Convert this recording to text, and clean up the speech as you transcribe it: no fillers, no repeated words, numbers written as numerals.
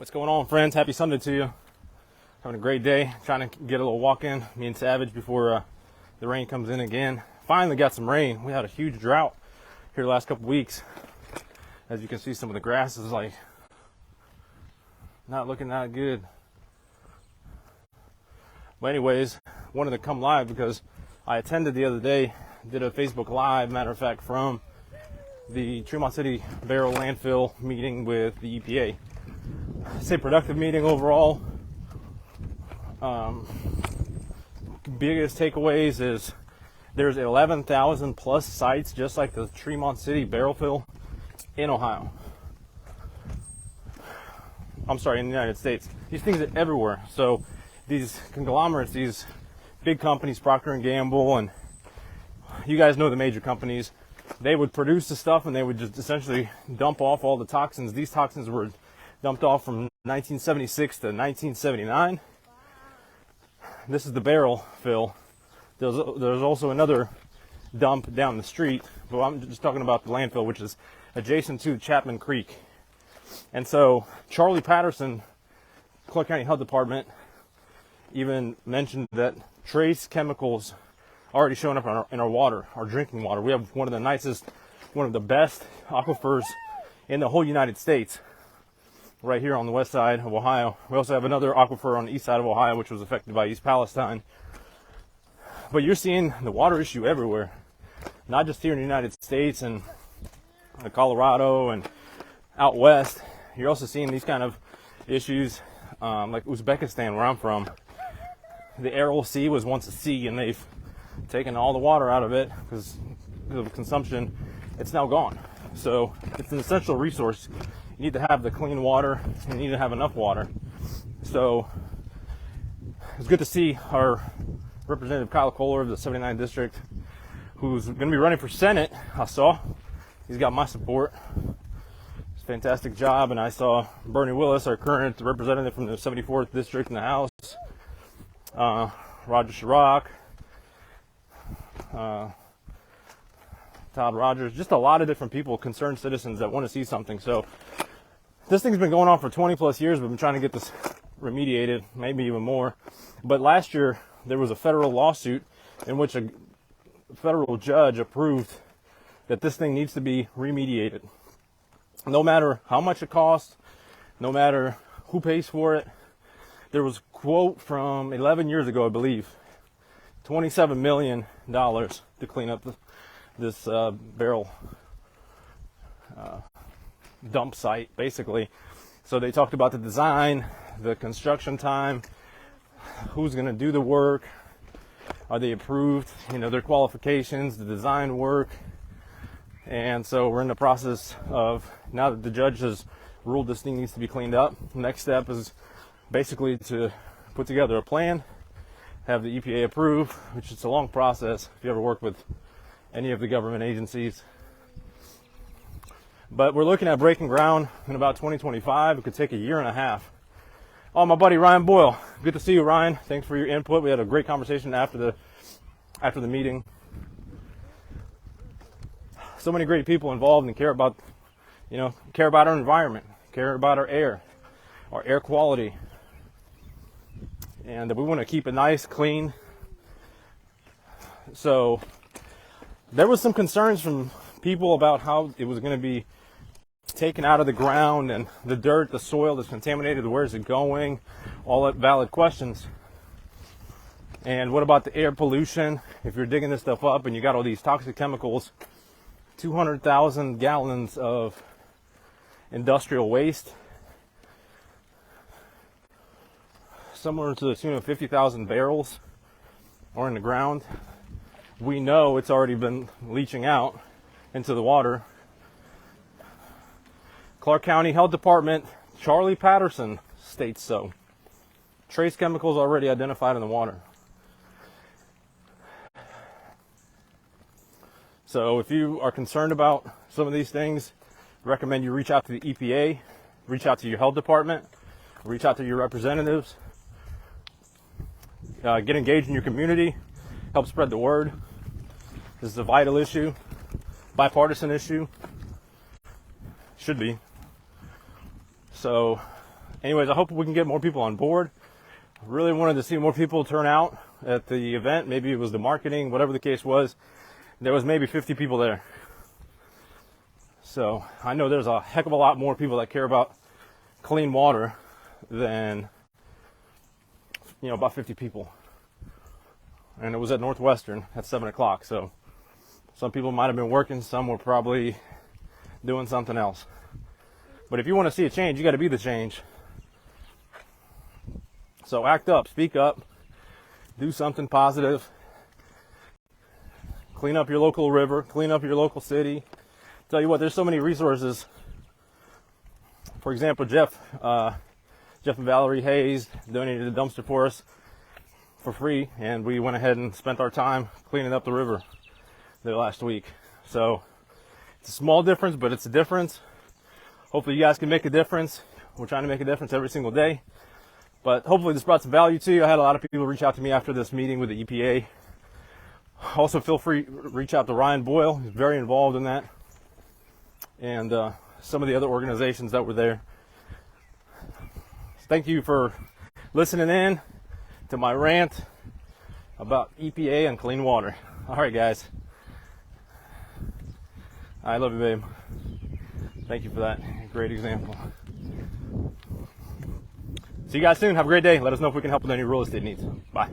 What's going on, friends? Happy Sunday to you. Having a great day. Trying to get a little walk in, me and Savage, before the rain comes in again. Finally got some rain. We had a huge drought here the last couple weeks. As you can see, some of the grass is like not looking that good. But anyways, wanted to come live because I attended the other day, did a Facebook Live, matter of fact, from the Tremont City barrel landfill meeting with the EPA. It's a productive meeting overall. Biggest takeaways is there's 11,000 plus sites just like the Tremont City barrel fill in Ohio. I'm sorry, in the United States. These things are everywhere. So these conglomerates, these big companies, Procter & Gamble, and you guys know the major companies, they would produce the stuff and they would just essentially dump off all the toxins. These toxins were dumped off from 1976 to 1979. This is the barrel fill. There's also another dump down the street, but I'm just talking about the landfill, which is adjacent to Chapman Creek. And so Charlie Patterson, Clark County Health Department, even mentioned that trace chemicals already showing up in our water, our drinking water. We have one of the nicest, one of the best aquifers in the whole United States, right here on the west side of Ohio. We also have another aquifer on the east side of Ohio, which was affected by East Palestine. But you're seeing the water issue everywhere, not just here in the United States and Colorado and out west. You're also seeing these kind of issues like Uzbekistan, where I'm from. The Aral Sea was once a sea, and they've taken all the water out of it because of consumption. It's now gone. So it's an essential resource. You need to have the clean water, and you need to have enough water. So it's good to see our Representative Kyle Kohler of the 79th District, who's going to be running for Senate. I saw he's got my support. It's a fantastic job. And I saw Bernie Willis, our current representative from the 74th District in the House, Roger Chirac, Todd Rogers, just a lot of different people, concerned citizens that want to see something. So this thing's been going on for 20 plus years. We've been trying to get this remediated, maybe even more. But last year there was a federal lawsuit in which a federal judge approved that this thing needs to be remediated. No matter how much it costs, no matter who pays for it. There was a quote from 11 years ago, I believe, $27 million to clean up this barrel dump site, basically. So they talked about the design, the construction time, who's going to do the work, are they approved, their qualifications, the design work. And so we're in the process of, now that the judge has ruled this thing needs to be cleaned up, the next step is basically to put together a plan, have the EPA approve, which is a long process if you ever work with any of the government agencies. But we're looking at breaking ground in about 2025. It could take a year and a half. Oh, my buddy Ryan Boyle. Good to see you, Ryan. Thanks for your input. We had a great conversation after the meeting. So many great people involved and care about our environment, care about our air quality. And we want to keep it nice, clean. So there was some concerns from people about how it was going to be taken out of the ground, and the dirt, the soil that's contaminated, where is it going? All that valid questions. And what about the air pollution? If you're digging this stuff up and you got all these toxic chemicals, 200,000 gallons of industrial waste, somewhere to the tune of 50,000 barrels are in the ground. We know it's already been leaching out into the water. Clark County Health Department, Charlie Patterson states so. Trace chemicals already identified in the water. So if you are concerned about some of these things, I recommend you reach out to the EPA, reach out to your health department, reach out to your representatives, get engaged in your community, help spread the word. This is a vital issue, bipartisan issue, should be. So anyways, I hope we can get more people on board. I really wanted to see more people turn out at the event. Maybe it was the marketing, whatever the case was. There was maybe 50 people there. So I know there's a heck of a lot more people that care about clean water than, about 50 people. And it was at Northwestern at 7 o'clock. So some people might have been working. Some were probably doing something else. But if you want to see a change, you got to be the change. So act up, speak up, do something positive. Clean up your local river, clean up your local city. Tell you what, there's so many resources. For example, Jeff and Valerie Hayes donated a dumpster for us for free, and we went ahead and spent our time cleaning up the river there last week. So it's a small difference, but it's a difference. Hopefully you guys can make a difference. We're trying to make a difference every single day. But hopefully this brought some value to you. I had a lot of people reach out to me after this meeting with the EPA. Also feel free to reach out to Ryan Boyle. He's very involved in that. And some of the other organizations that were there. Thank you for listening in to my rant about EPA and clean water. All right, guys. I love you, babe. Thank you for that great example. See you guys soon. Have a great day. Let us know if we can help with any real estate needs. Bye.